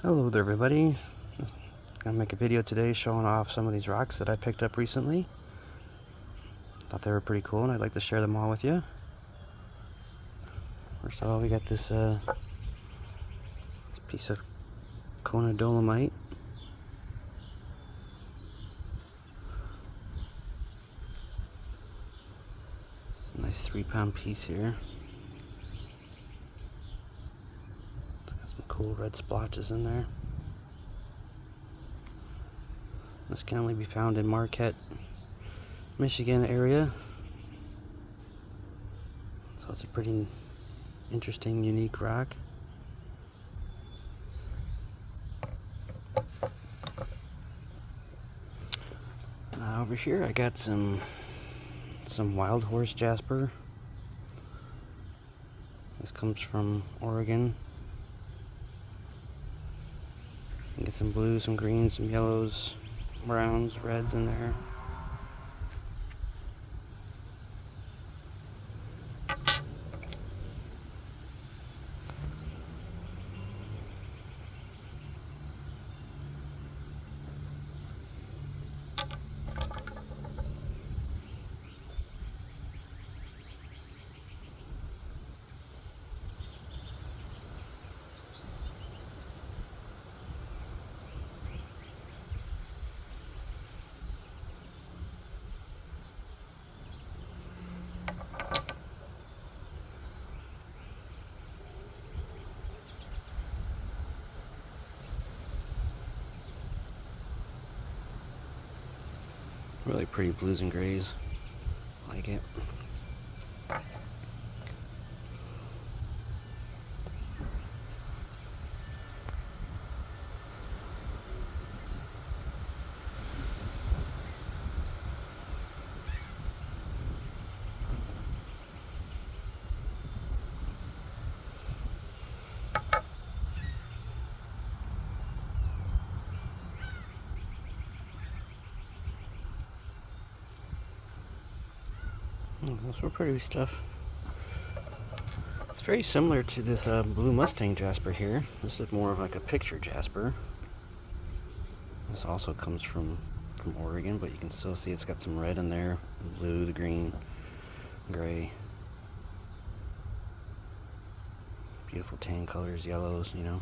Hello there everybody. Gonna make a video today showing off some of these rocks that I picked up recently. Thought they were pretty cool and I'd like to share them all with you. First of all, we got this piece of Kona dolomite. It's a nice 3-pound piece here. It's got some cool red splotches in there. This can only be found in Marquette, Michigan area. So it's a pretty interesting, unique rock. Over here I got some wild horse jasper. This comes from Oregon. You can get some blues, some greens, some yellows, browns, reds in there. Really pretty blues and grays. Like it. Those were pretty stuff. It's very similar to this blue Mustang jasper here. This is more of like a picture jasper. This also comes from Oregon, but you can still see it's got some red in there, the blue, the green, gray. Beautiful tan colors, yellows, you know.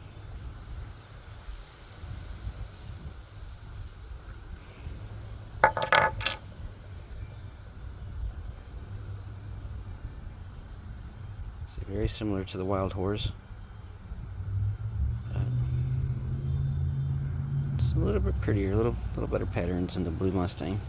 See, very similar to the wild horse. It's a little bit prettier, a little better patterns in the blue Mustang.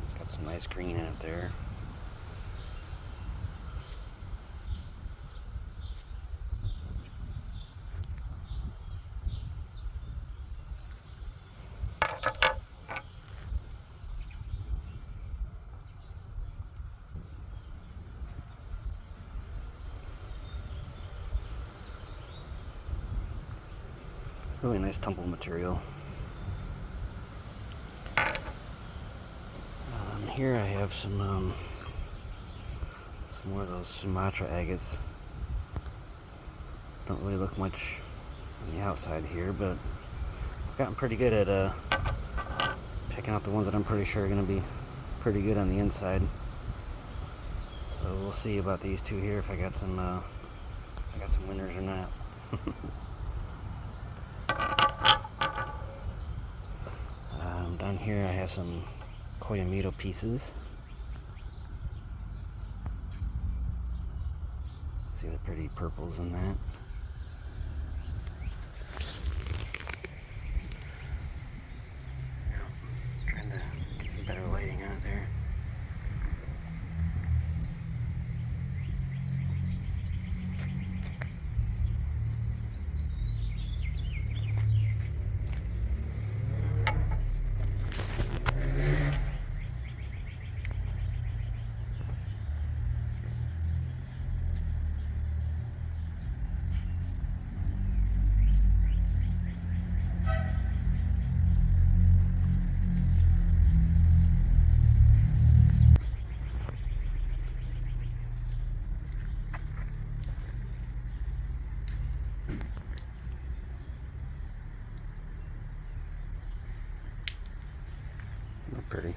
It's got some nice green in it there. Really nice tumble material. Here I have some more of those Sumatra agates. Don't really look much on the outside here, but I've gotten pretty good at picking out the ones that I'm pretty sure are going to be pretty good on the inside. So we'll see about these two here if I got some winners or not. Down here I have some Koyamito pieces. See the pretty purples in that. Trying to get some better lighting out there. pretty.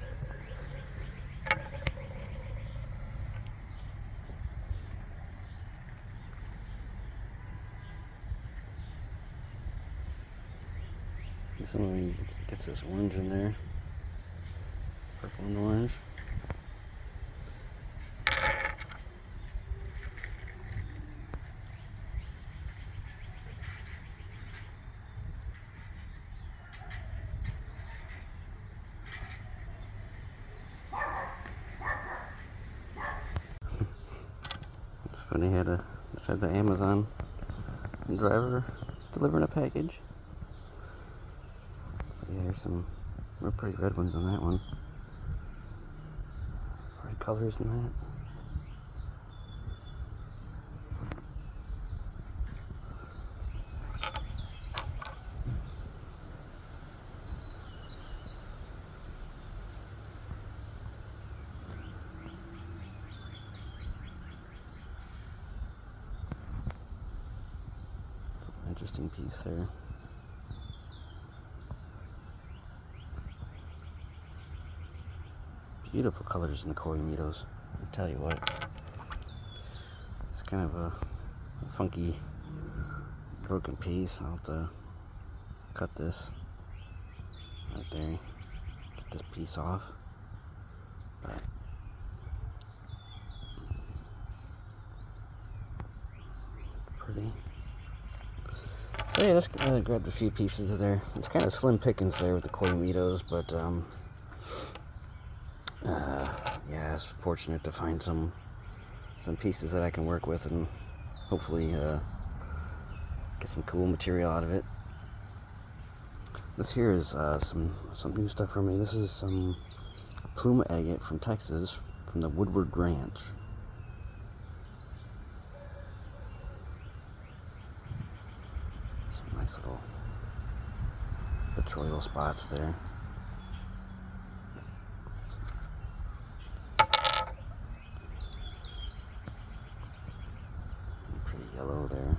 Someone gets this orange in there. Purple and orange. It's funny, just had the Amazon driver delivering a package. Yeah, there's some real pretty red ones on that one. Red colors in that. Interesting piece there. Beautiful colors in the Koyomitos. I tell you what, it's kind of a funky, broken piece. I'll have to cut this right there, get this piece off. But pretty. So yeah, just grabbed a few pieces of there. It's kind of slim pickings there with the Koyomitos, but yeah, I was fortunate to find some pieces that I can work with and hopefully get some cool material out of it. This here is some new stuff for me. This is some Plume agate from Texas, from the Woodward Ranch. Some nice little petroleum spots there. Pretty yellow there.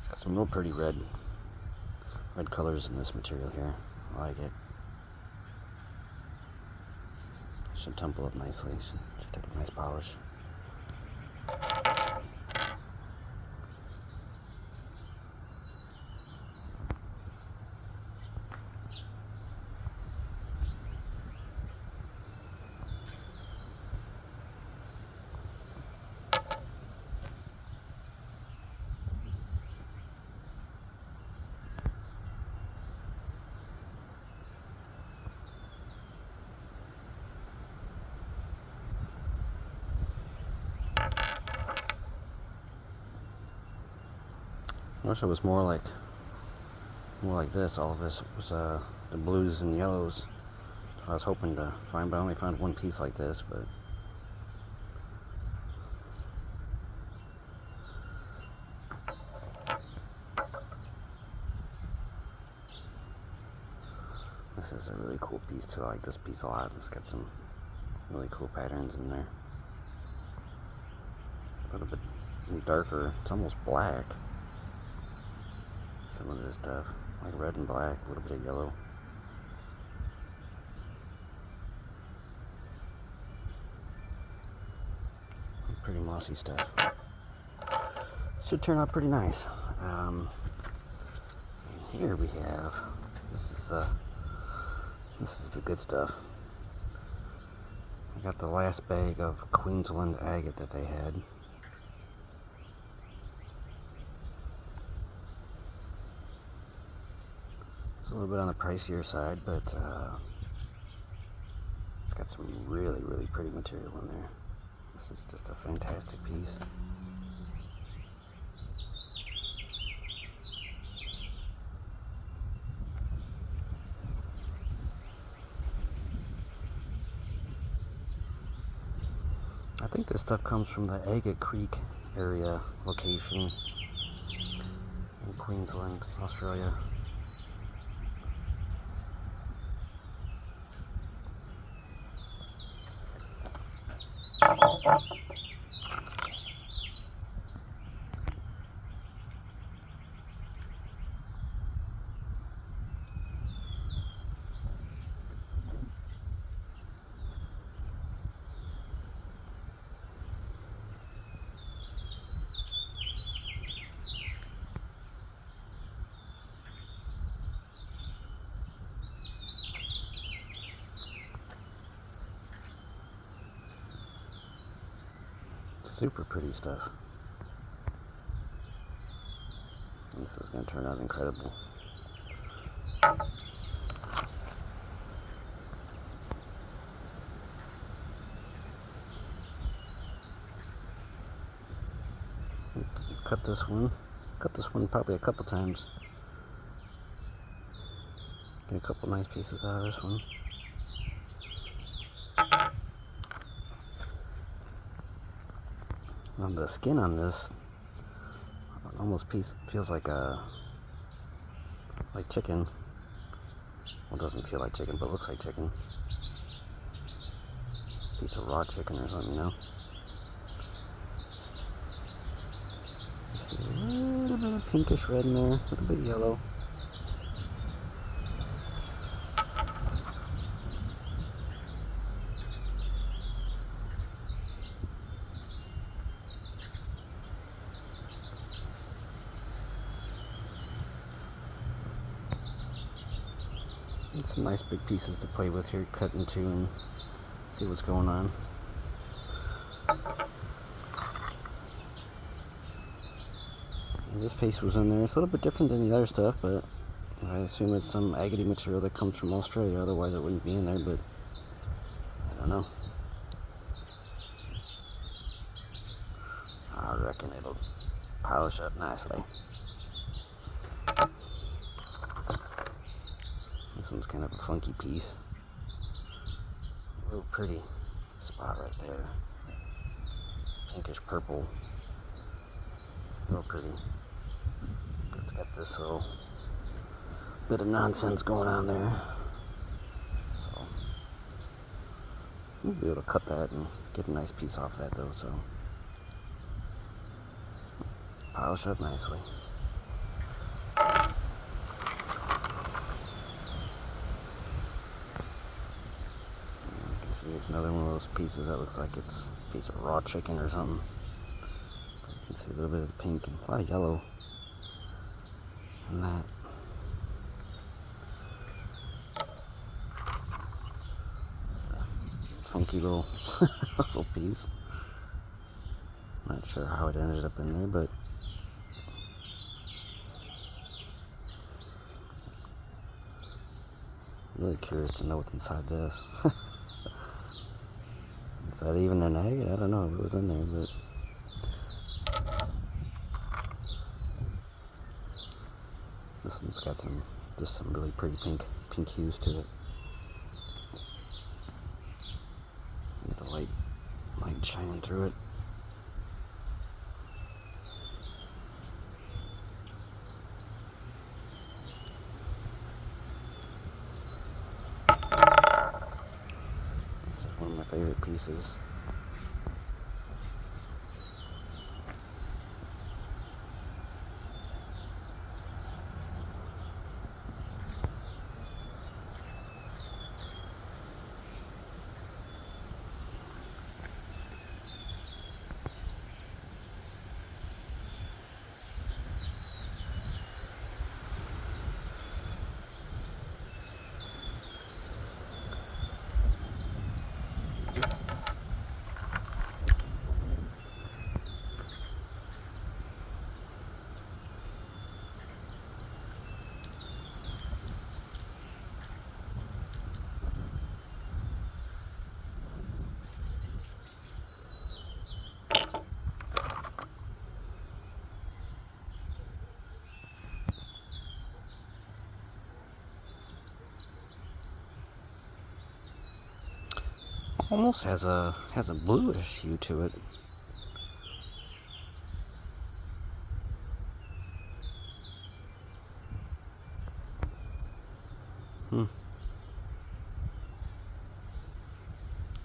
Got some real pretty red colors in this material here. I like it. Should tumble up nicely. Should take a nice polish. I wish it was more like this. All of this was the blues and yellows. That's what I was hoping to find, but I only found one piece like this. But this is a really cool piece too. I like this piece a lot. It's got some really cool patterns in there. It's a little bit darker. It's almost black. Some of this stuff, like red and black, a little bit of yellow. Pretty mossy stuff. Should turn out pretty nice. And here we have, this is the good stuff. I got the last bag of Queensland agate that they had. It's a little bit on the pricier side, but it's got some really, really pretty material in there. This is just a fantastic piece. I think this stuff comes from the Agate Creek area location in Queensland, Australia. Super pretty stuff. This is going to turn out incredible. Cut this one probably a couple times. Get a couple nice pieces out of this one. On the skin on this almost feels like chicken. Well, it doesn't feel like chicken, but looks like chicken. Piece of raw chicken or something, you know. You see a little bit of pinkish red in there, a little bit yellow. And some nice big pieces to play with here, cut into and see what's going on. And this paste was in there. It's a little bit different than the other stuff, but I assume it's some agate material that comes from Australia, otherwise it wouldn't be in there, but I don't know. I reckon it'll polish up nicely. This one's kind of a funky piece. Real pretty spot right there. Pinkish purple. Real pretty. It's got this little bit of nonsense going on there. So we'll be able to cut that and get a nice piece off that though, so polish up nicely. Here's another one of those pieces that looks like it's a piece of raw chicken or something. You can see a little bit of the pink and a lot of yellow in that. It's a funky little little piece. Not sure how it ended up in there, but really curious to know what's inside this. Is that even an egg? I don't know if it was in there, but this one's got some really pretty pink hues to it. Get a light shining through it. This is one of my favorite pieces. Almost has a bluish hue to it.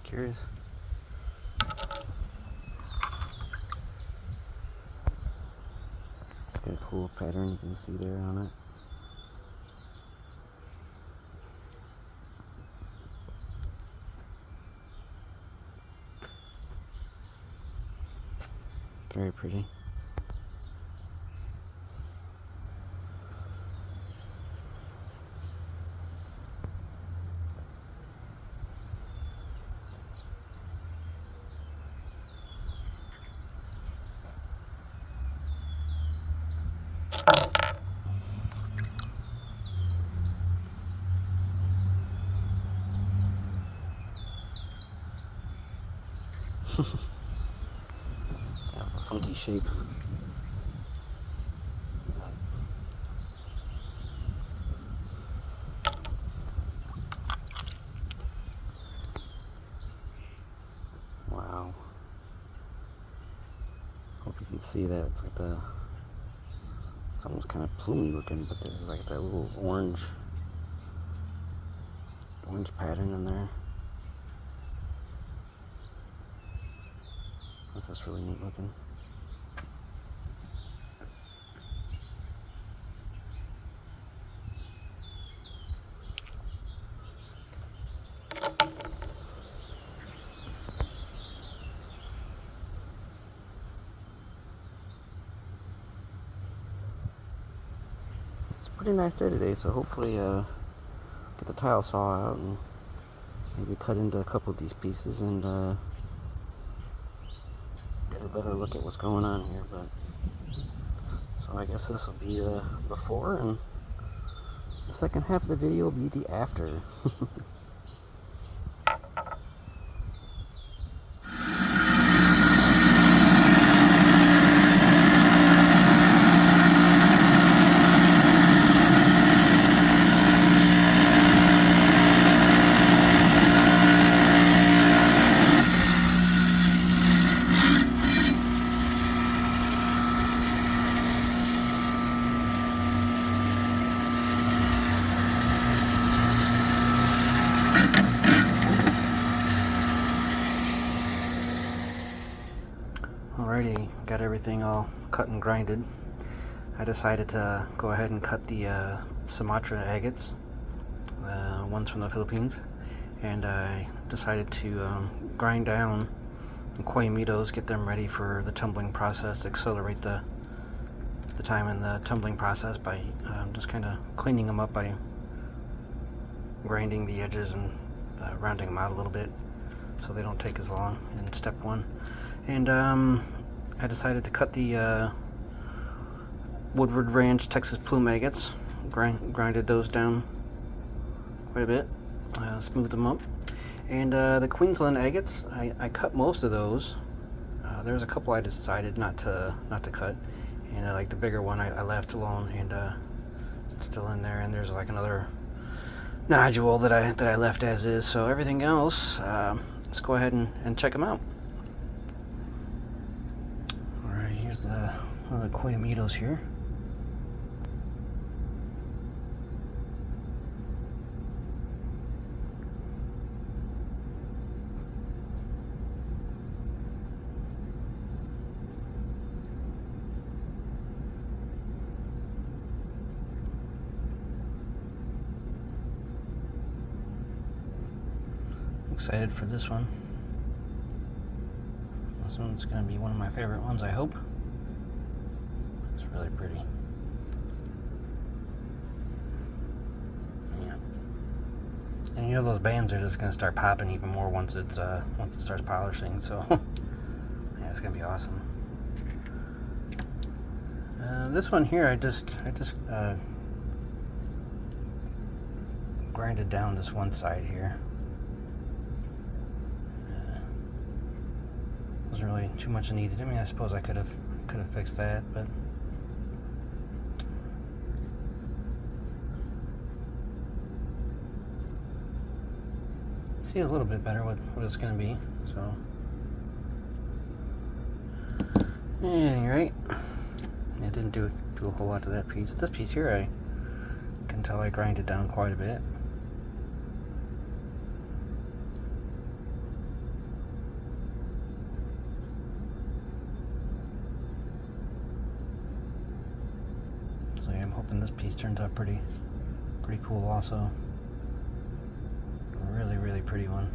Curious. It's got a cool pattern you can see there on it. Very pretty. A funky shape. Wow. Hope you can see that. It's like it's almost kind of plumy looking, but there's like that little orange pattern in there. This is really neat looking. It's a pretty nice day today, so hopefully get the tile saw out and maybe cut into a couple of these pieces and get a better look at what's going on here. But so I guess this will be before, and the second half of the video will be the after. Alrighty, got everything all cut and grinded. I decided to go ahead and cut the Sumatra agates, ones from the Philippines, and I decided to grind down the Koyamitos, get them ready for the tumbling process, to accelerate the time in the tumbling process by just kind of cleaning them up by grinding the edges and rounding them out a little bit so they don't take as long in step one. And I decided to cut the Woodward Ranch Texas Plume agates, grinded those down quite a bit, smoothed them up. And the Queensland agates, I cut most of those. There's a couple I decided not to cut, and like the bigger one I left alone, and it's still in there. And there's like another nodule that I left as is. So everything else, let's go ahead and check them out. All right, here's one of the Koyamitos here. Excited for this one. This one's going to be one of my favorite ones, I hope. It's really pretty. Yeah. And you know those bands are just going to start popping even more once it starts polishing. So yeah, it's going to be awesome. This one here, I just grinded down this one side here. Wasn't really too much needed. I mean, I suppose I could have fixed that, but see a little bit better what it's going to be. So, at any rate, it didn't do a whole lot to that piece. This piece here, I can tell I grinded down quite a bit. piece turns out pretty cool also. Really, really pretty one.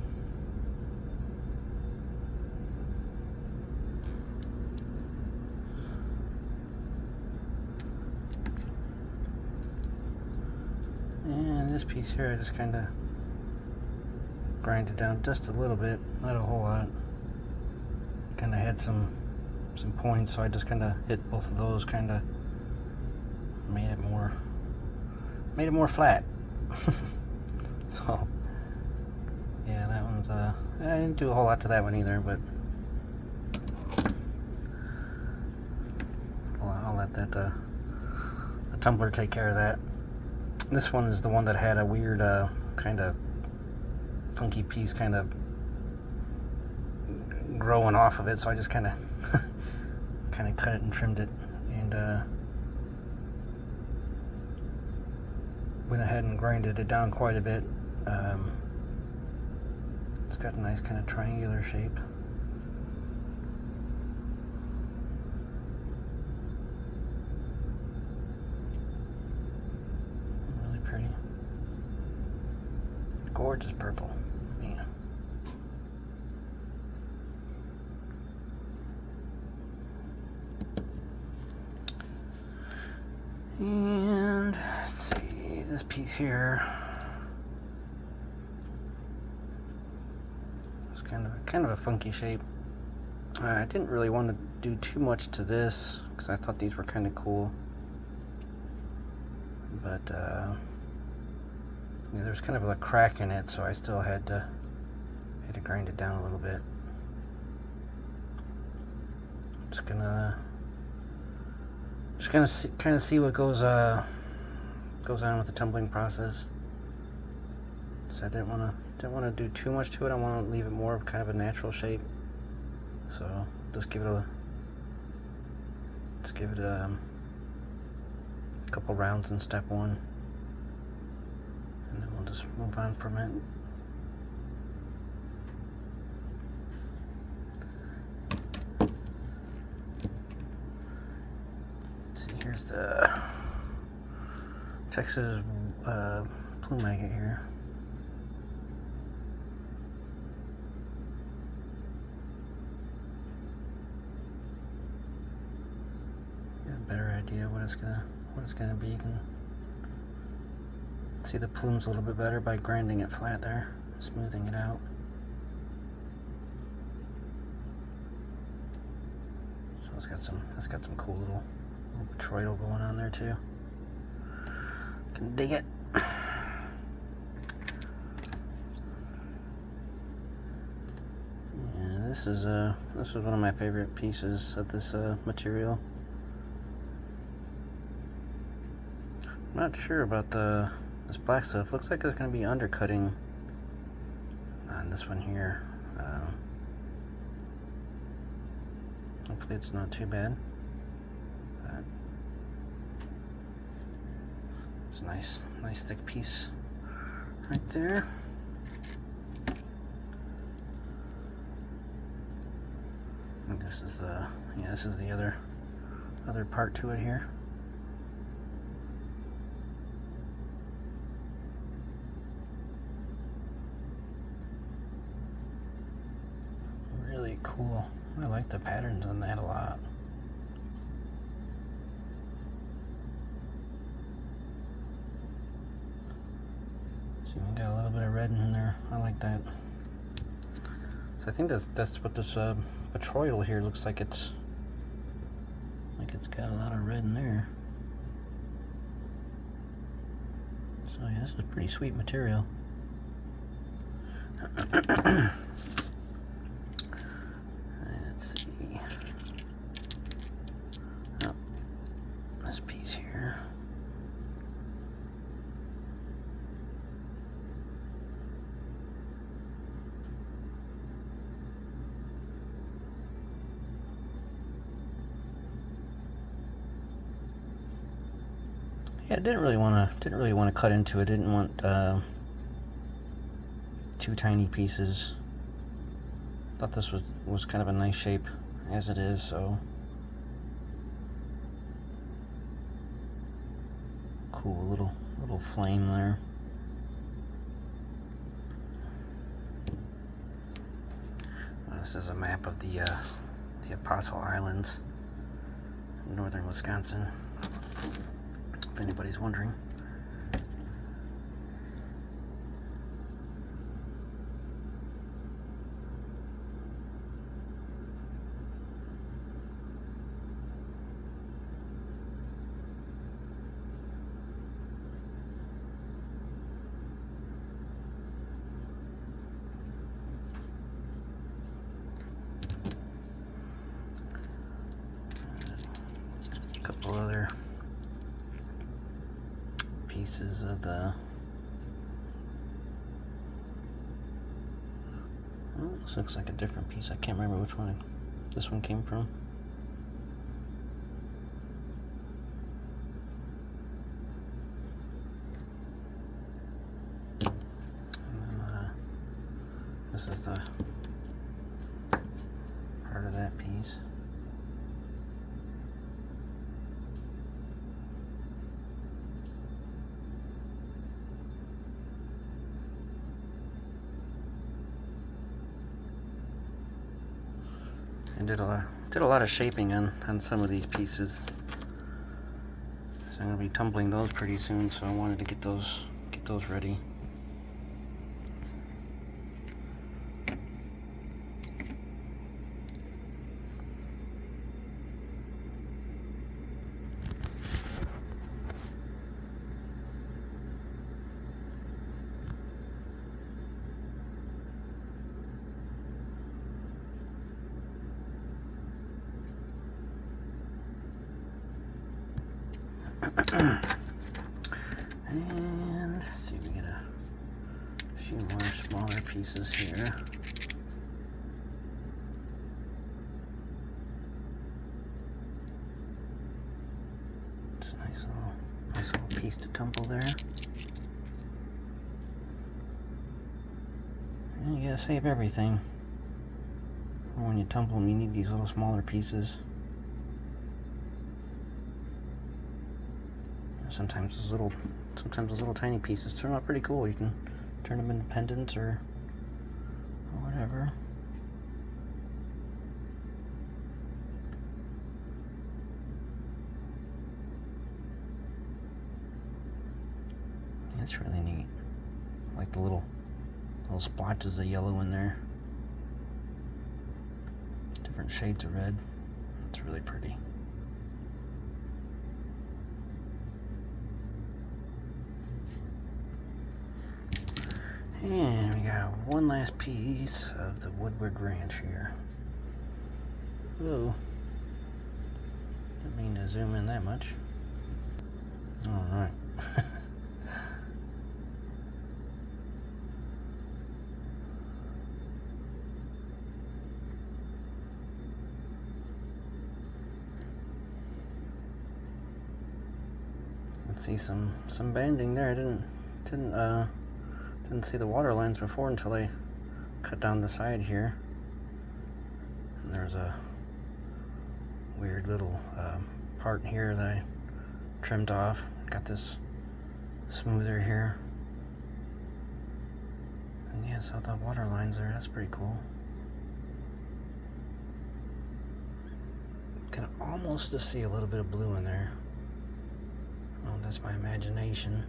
And this piece here, I just kind of grind it down just a little bit, not a whole lot. Kind of had some points, so I just kind of hit both of those, kind of made it more flat. So yeah, that one's I didn't do a whole lot to that one either, but I'll let that the tumbler take care of that. This one is the one that had a weird kind of funky piece kind of growing off of it, so I just kind of cut it and trimmed it, and went ahead and grinded it down quite a bit. It's got a nice kind of triangular shape. Really pretty. Gorgeous purple. Yeah. And let's see, this piece here is kind of a funky shape. I didn't really want to do too much to this because I thought these were kind of cool, but yeah, there's kind of a crack in it, so I still had to grind it down a little bit. Just gonna kind of see what goes on with the tumbling process. So I didn't want to do too much to it. I want to leave it more of kind of a natural shape. So just give it a couple rounds in step one, and then we'll just move on from it. See, here's the Texas plume agate here. Get a better idea what it's gonna be. You can see the plumes a little bit better by grinding it flat there, smoothing it out. So it's got some cool little petroidal going on there too. Can dig it. Yeah, this is one of my favorite pieces of this material. I'm not sure about this black stuff. Looks like it's going to be undercutting on this one here. Hopefully it's not too bad. It's a nice thick piece right there. And this is the other part to it here. Really cool. I like the patterns on that a lot. So got a little bit of red in there. I like that. So I think that's what this petroidal here looks like. It's got a lot of red in there. So yeah, this is pretty sweet material. Let's see. Oh, this piece here. Yeah, I didn't really want to cut into it. Didn't want two tiny pieces. Thought this was kind of a nice shape as it is. So cool little flame there. This is a map of the Apostle Islands, northern Wisconsin, if anybody's wondering. Couple other pieces of the this looks like a different piece. I can't remember which one this one came from. And then, this is the part of that piece. I did a lot of shaping on some of these pieces, so I'm gonna be tumbling those pretty soon. So I wanted to get those ready. And let's see, we get a few more smaller pieces here. It's a nice little piece to tumble there. And you gotta save everything. When you tumble them, you need these little smaller pieces. Sometimes those little tiny pieces turn out pretty cool. You can turn them into pendants or whatever. That's really neat. Like the little splotches of yellow in there. Different shades of red. It's really pretty. And we got one last piece of the Woodward Ranch here. Whoa. Didn't mean to zoom in that much. Alright. Let's see some banding there. I didn't see the water lines before until I cut down the side here. And there's a weird little part here that I trimmed off. Got this smoother here. And yeah, so the water lines there, that's pretty cool. Can almost just see a little bit of blue in there. Oh, that's my imagination.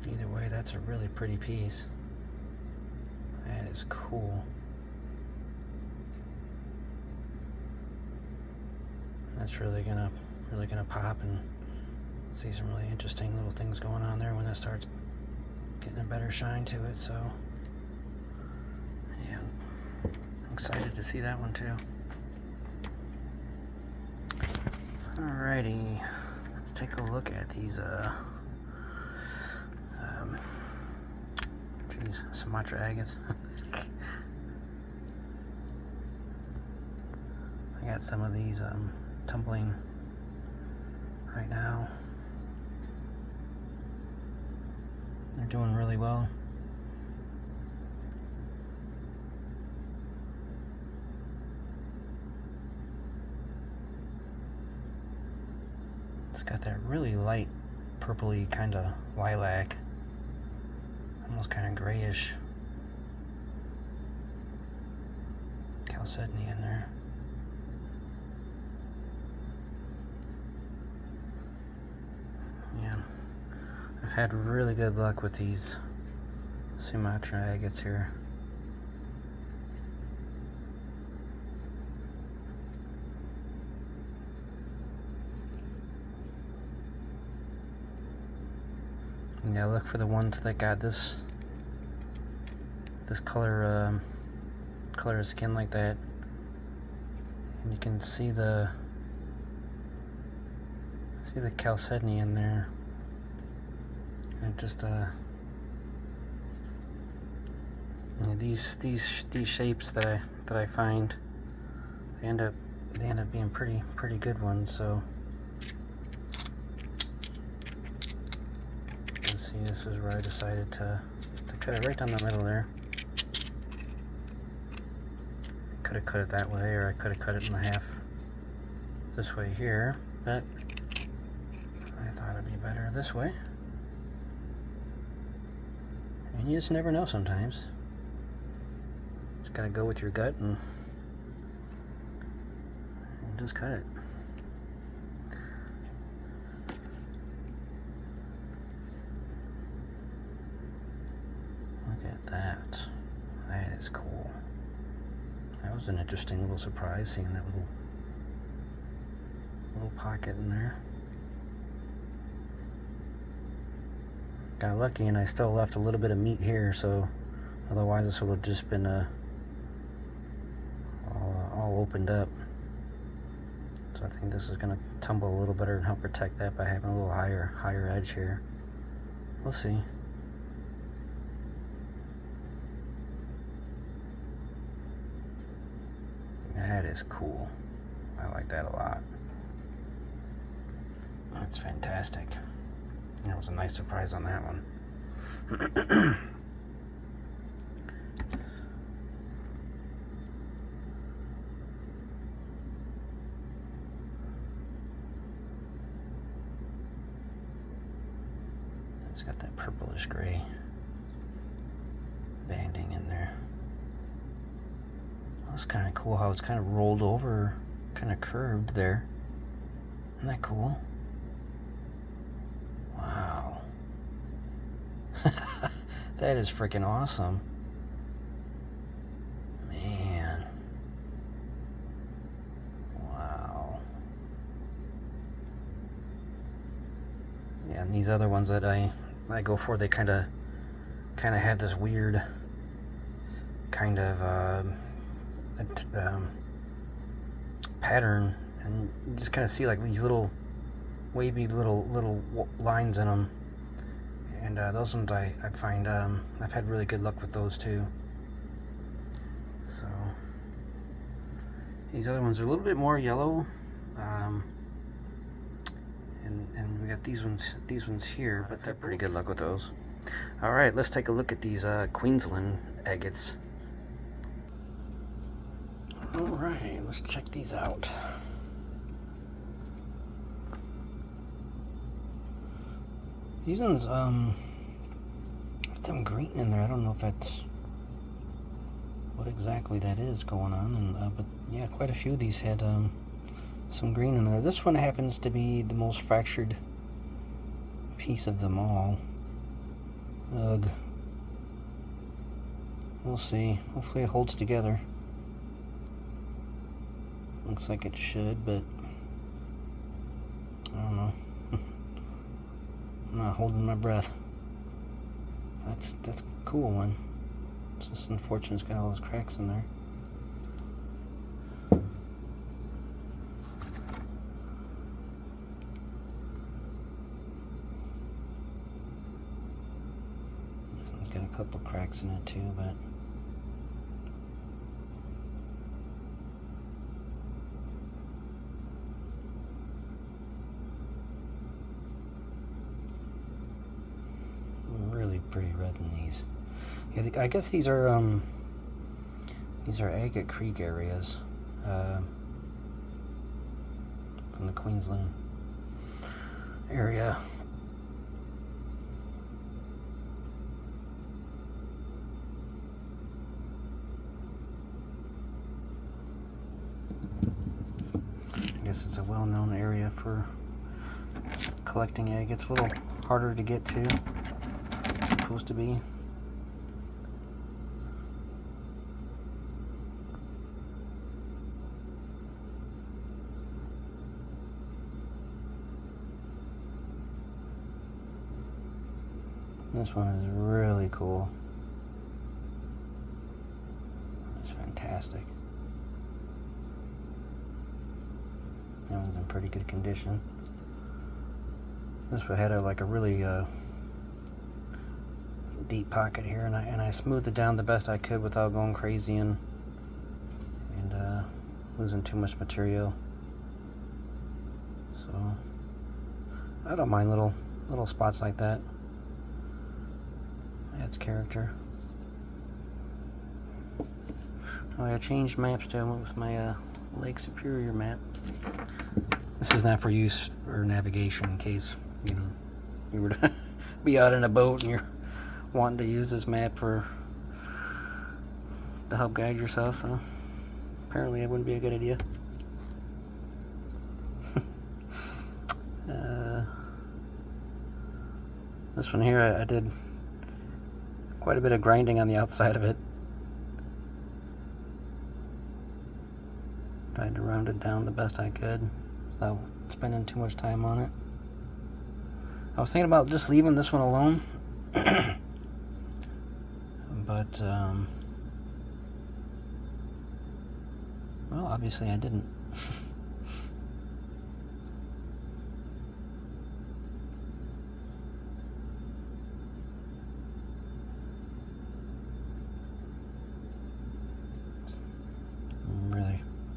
Either way, that's a really pretty piece. That is cool. That's really gonna pop and see some really interesting little things going on there when it starts getting a better shine to it. So yeah, I'm excited to see that one too. Alrighty, let's take a look at these Sumatra agates. I got some of these tumbling right now. They're doing really well. It's got that really light purpley kind of lilac, almost kind of grayish Chalcedony in there. Yeah, I've had really good luck with these Sumatra agates here. Yeah, look for the ones that got this color color of skin like that, and you can see the Chalcedony in there, and just you know, these shapes that I find, they end up being pretty good ones. So you can see this is where I decided to cut it right down the middle there. Could have cut it that way, or I could have cut it in half this way here, but I thought it'd be better this way. And you just never know sometimes. Just gotta go with your gut and just cut it. Look at that. That is cool. That was an interesting little surprise, seeing that little pocket in there. Got lucky, and I still left a little bit of meat here, so otherwise this would have just been all opened up. So I think this is going to tumble a little better and help protect that by having a little higher edge here. We'll see. That is cool. I like that a lot. That's fantastic. That was a nice surprise on that one. It's got that purplish gray banding in there. That's kind of cool how it's kind of rolled over, kind of curved there. Isn't that cool? Wow. That is freaking awesome. Man. Wow. Yeah, and these other ones that I go for, they kind of have this weird kind of pattern, and you just kind of see like these little wavy little lines in them, and those ones I find I've had really good luck with those too. So these other ones are a little bit more yellow, and we got these ones here, but they're pretty good luck with those. All right, let's take a look at these Queensland agates. All right, let's check these out. These ones, some green in there. I don't know if that's what exactly that is going on, and but yeah, quite a few of these had some green in there. This one happens to be the most fractured piece of them all. Ugh. We'll see. Hopefully it holds together. Looks like it should, but I don't know. I'm not holding my breath. That's a cool one. It's just unfortunate it's got all those cracks in there. This one's got a couple cracks in it too, but really pretty red in these. Yeah, I guess these are agate creek areas from the Queensland. area. I guess it's a well-known area for collecting egg. It's a little harder to get to. It's supposed to be. This one is really cool. It's fantastic. That one's in pretty good condition. This one had like a really deep pocket here, and I smoothed it down the best I could without going crazy and losing too much material. So I don't mind little spots like that. Adds character. Oh, I changed maps too. I went with my Lake Superior map. This is not for use or navigation in case, you know, you were to be out in a boat and you're wanting to use this map to help guide yourself. Apparently it wouldn't be a good idea. This one here, I did quite a bit of grinding on the outside of it. Tried to round it down the best I could without spending too much time on it. I was thinking about just leaving this one alone, but well, obviously I didn't.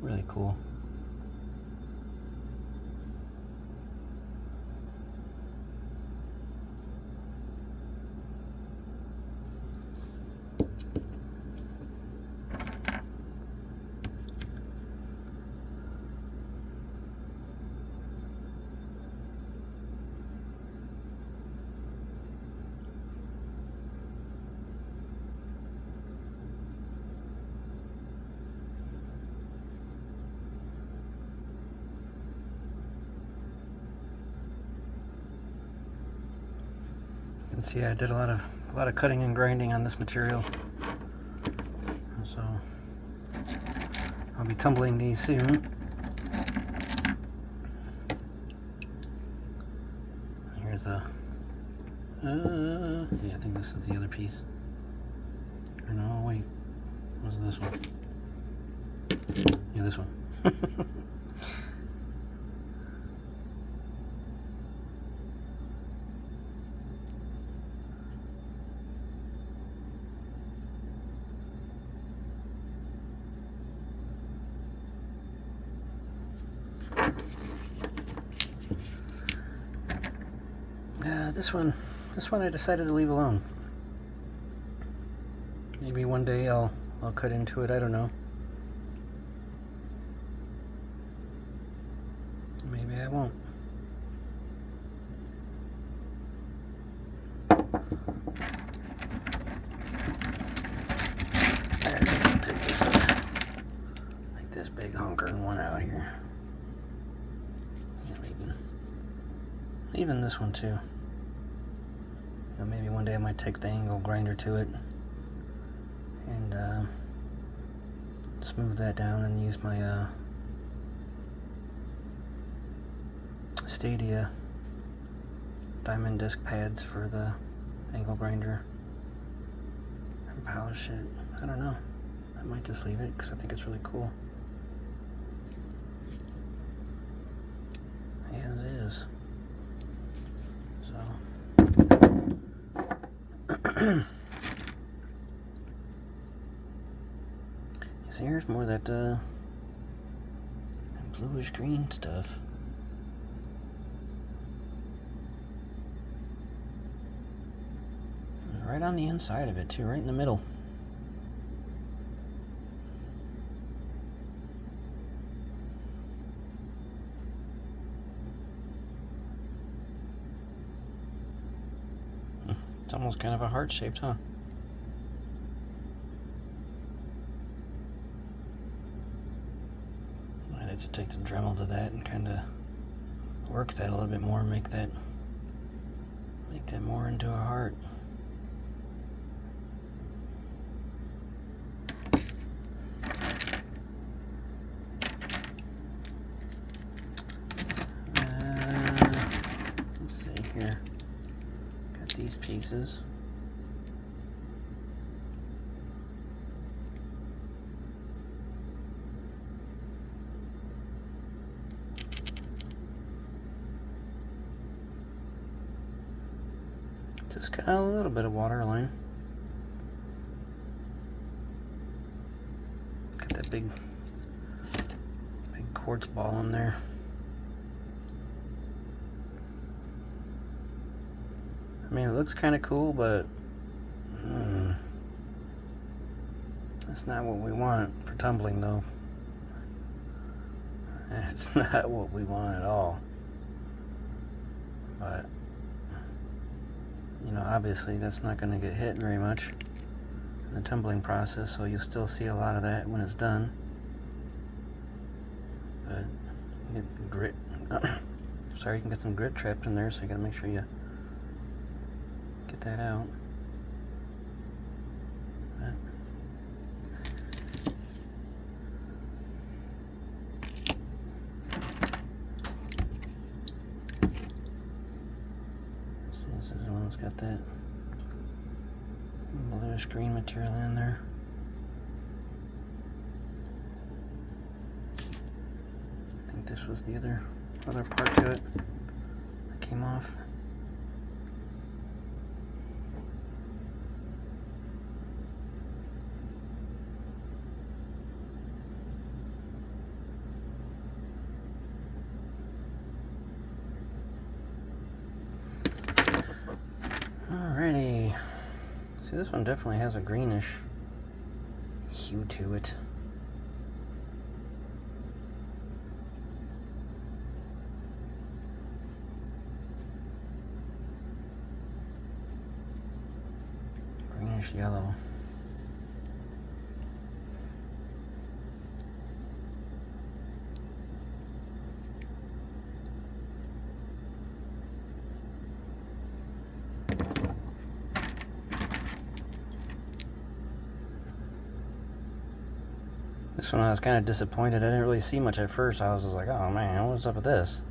Really cool. You can see I did a lot of cutting and grinding on this material, so I'll be tumbling these soon. Here's a yeah, I think this is the other piece. Or no, wait, what's this one? Yeah, this one. This one I decided to leave alone. Maybe one day I'll cut into it, I don't know. Maybe I won't. I'll take this, like this big honker and one out here. Yeah, leaving this one too. You know, maybe one day I might take the angle grinder to it and smooth that down and use my Stadia diamond disc pads for the angle grinder and polish it. I don't know. I might just leave it because I think it's really cool. As is. So. You see, here's more of that bluish green stuff. Right on the inside of it too, right in the middle. almost kind of a heart shaped, huh? I need to take the Dremel to that and kind of work that a little bit more, make that more into a heart. Let's see here. Got these pieces. Just got a little bit of water line. Got that big quartz ball in there. I mean, it looks kind of cool, but that's not what we want for tumbling, though. It's not what we want at all. But you know, obviously that's not going to get hit very much in the tumbling process, so you'll still see a lot of that when it's done. But you get grit. Sorry, you can get some grit trapped in there, so you got to make sure you get that out. But this is the one that's got that bluish green material in there. I think this was the other part to it that came off. Alrighty. See, this one definitely has a greenish hue to it. Greenish yellow. This one I was kind of disappointed. I didn't really see much at first. I was just like, oh man, what's up with this?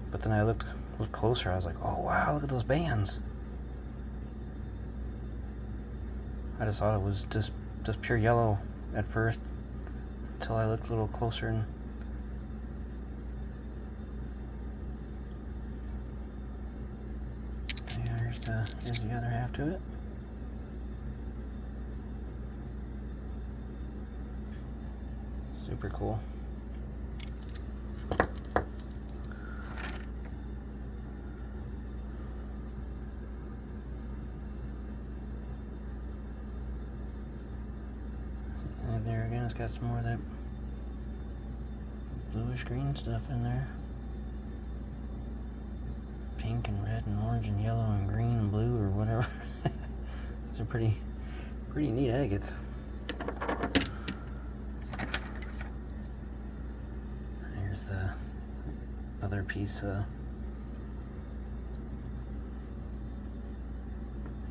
But then I looked closer. I was like, oh wow, look at those bands. I just thought it was just pure yellow at first, until I looked a little closer and yeah, here's the other half to it. Super cool. And there again, it's got some more of that bluish green stuff in there. Pink and red and orange and yellow and green and blue or whatever. These are pretty neat agates. Here's the other piece. You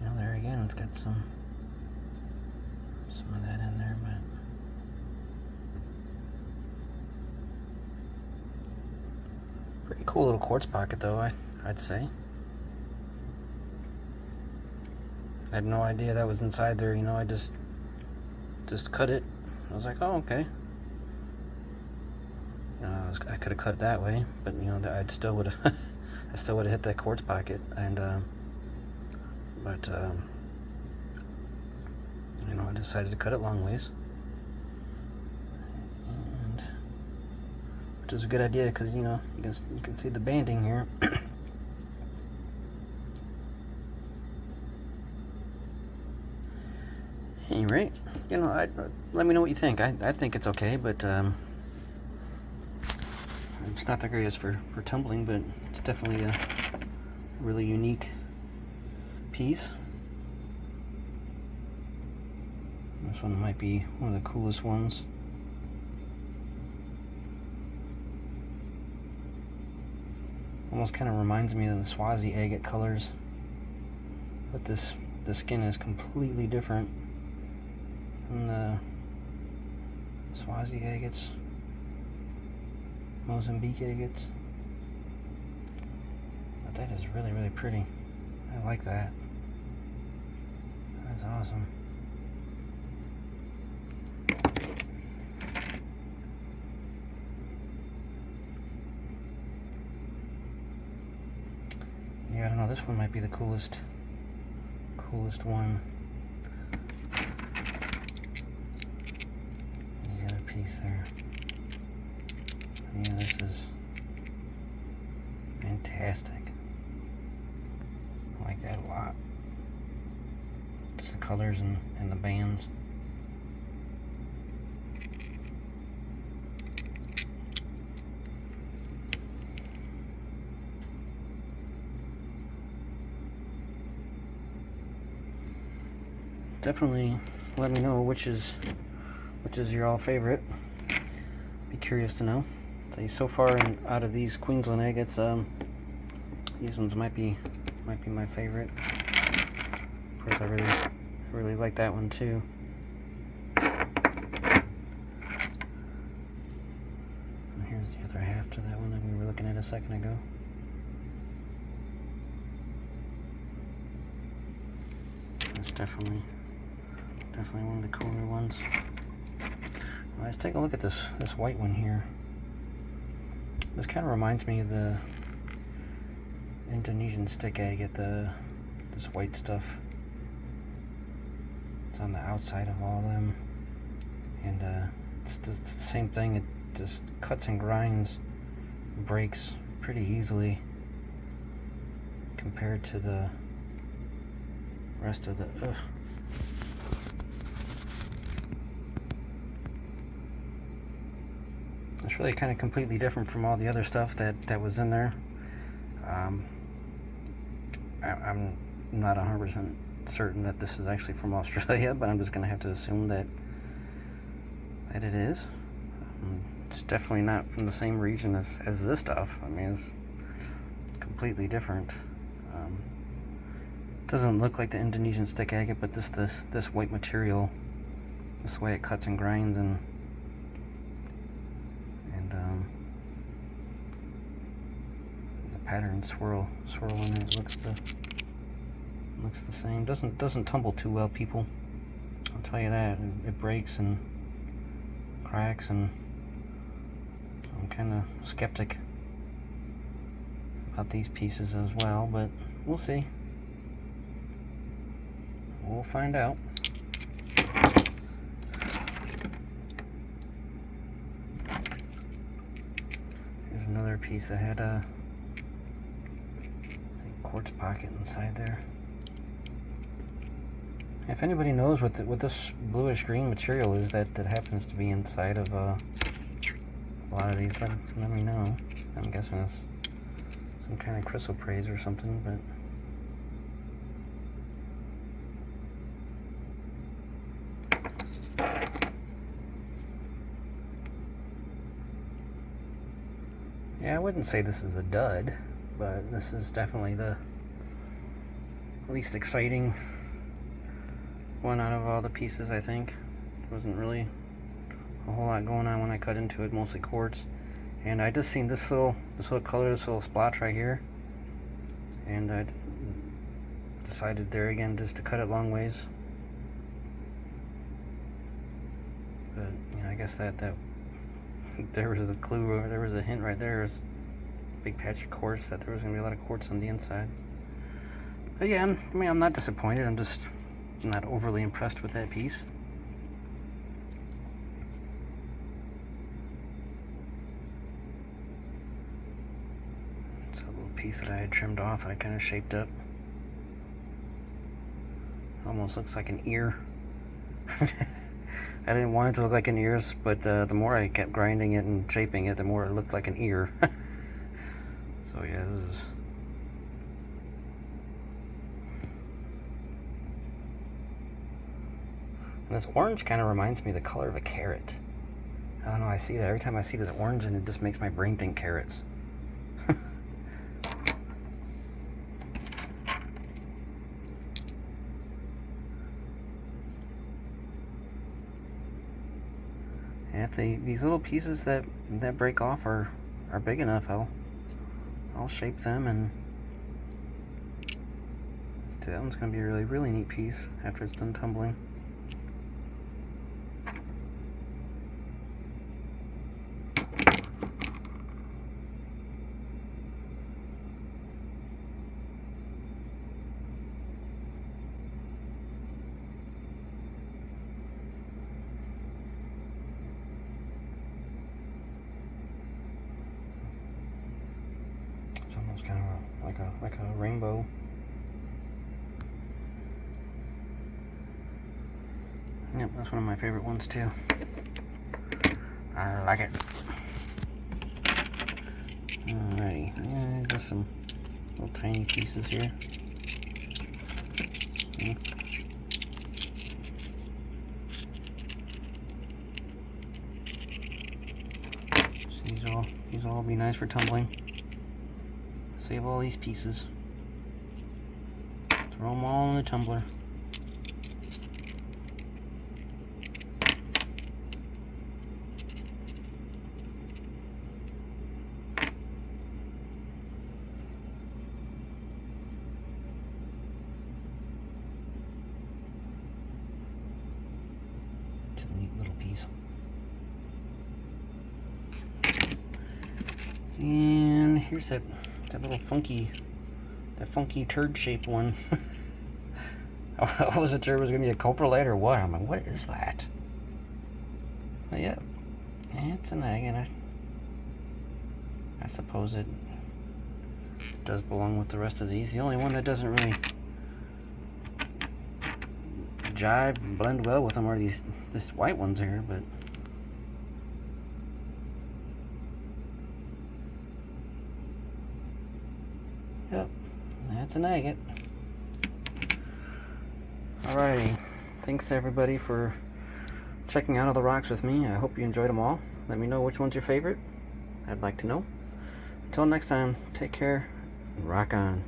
know, there again, it's got some of that in there, but pretty cool little quartz pocket, though. I'd say. I had no idea that was inside there. You know, I just cut it. I was like, oh, okay. I could have cut it that way, but you know, I still would have hit that quartz pocket, and you know, I decided to cut it long ways, and which is a good idea because you know you can see the banding here. Anyway, you know, let me know what you think. I think it's okay, but it's not the greatest for tumbling, but it's definitely a really unique piece. This one might be one of the coolest ones. Almost kind of reminds me of the Swazi agate colors, but the skin is completely different from the Swazi agates, Mozambique agates. But that is really, really pretty. I like that. That's awesome. Yeah, I don't know, this one might be the coolest one. There's the other piece there. Yeah, this is fantastic. I like that a lot. Just the colors and the bands. Definitely let me know which is your all favorite. Be curious to know. So far out of these Queensland agates, these ones might be my favorite. Of course, I really like that one too. And here's the other half to that one that we were looking at a second ago. That's definitely one of the cooler ones. Well, let's take a look at this white one here. This kind of reminds me of the Indonesian stick agate, this white stuff. It's on the outside of all of them, and it's the same thing. It just cuts and grinds, breaks pretty easily compared to the rest of the. It's really kind of completely different from all the other stuff that was in there. I'm not 100% certain that this is actually from Australia, but I'm just going to have to assume that it is. It's definitely not from the same region as this stuff. I mean, it's completely different. Doesn't look like the Indonesian stick agate, but this white material, this way it cuts and grinds and the pattern swirl in it looks the same. Doesn't tumble too well, people. I'll tell you that. It breaks and cracks, and I'm kind of skeptic about these pieces as well, but we'll see. We'll find out. Here's another piece that had a quartz pocket inside there. If anybody knows what this bluish green material is that happens to be inside of a lot of these, let me know. I'm guessing it's some kind of chrysoprase or something, but yeah, I wouldn't say this is a dud, but this is definitely the least exciting one out of all the pieces, I think. There wasn't really a whole lot going on when I cut into it, mostly quartz. And I just seen this little color, this little splotch right here, and I decided there again just to cut it long ways. But you know, I guess that there was a clue, or there was a hint right there. There's a big patch of quartz, that there was going to be a lot of quartz on the inside. But yeah, I'm not disappointed. I'm just not overly impressed with that piece. It's a little piece that I had trimmed off that I kind of shaped up. Almost looks like an ear. I didn't want it to look like an ear, but the more I kept grinding it and shaping it, the more it looked like an ear. So yeah, this is... And this orange kind of reminds me of the color of a carrot. I don't know, I see that every time I see this orange and it just makes my brain think carrots. And if these little pieces that break off are big enough, I'll shape them, and that one's gonna be a really neat piece after it's done tumbling. It's almost kind of like a rainbow. Yep, that's one of my favorite ones too. I like it. Alrighty, just some little tiny pieces here. So these all be nice for tumbling. Save all these pieces. Throw them all in the tumbler. It's a neat little piece. And here's that little funky turd-shaped one. I wasn't sure it was gonna be a coprolite or what. I'm like, what is that? But yeah, it's an egg, and I suppose it does belong with the rest of these. The only one that doesn't really jive and blend well with them are this white ones here, but yep, that's an agate. Alrighty, thanks everybody for checking out all the rocks with me. I hope you enjoyed them all. Let me know which one's your favorite. I'd like to know. Until next time, take care and rock on.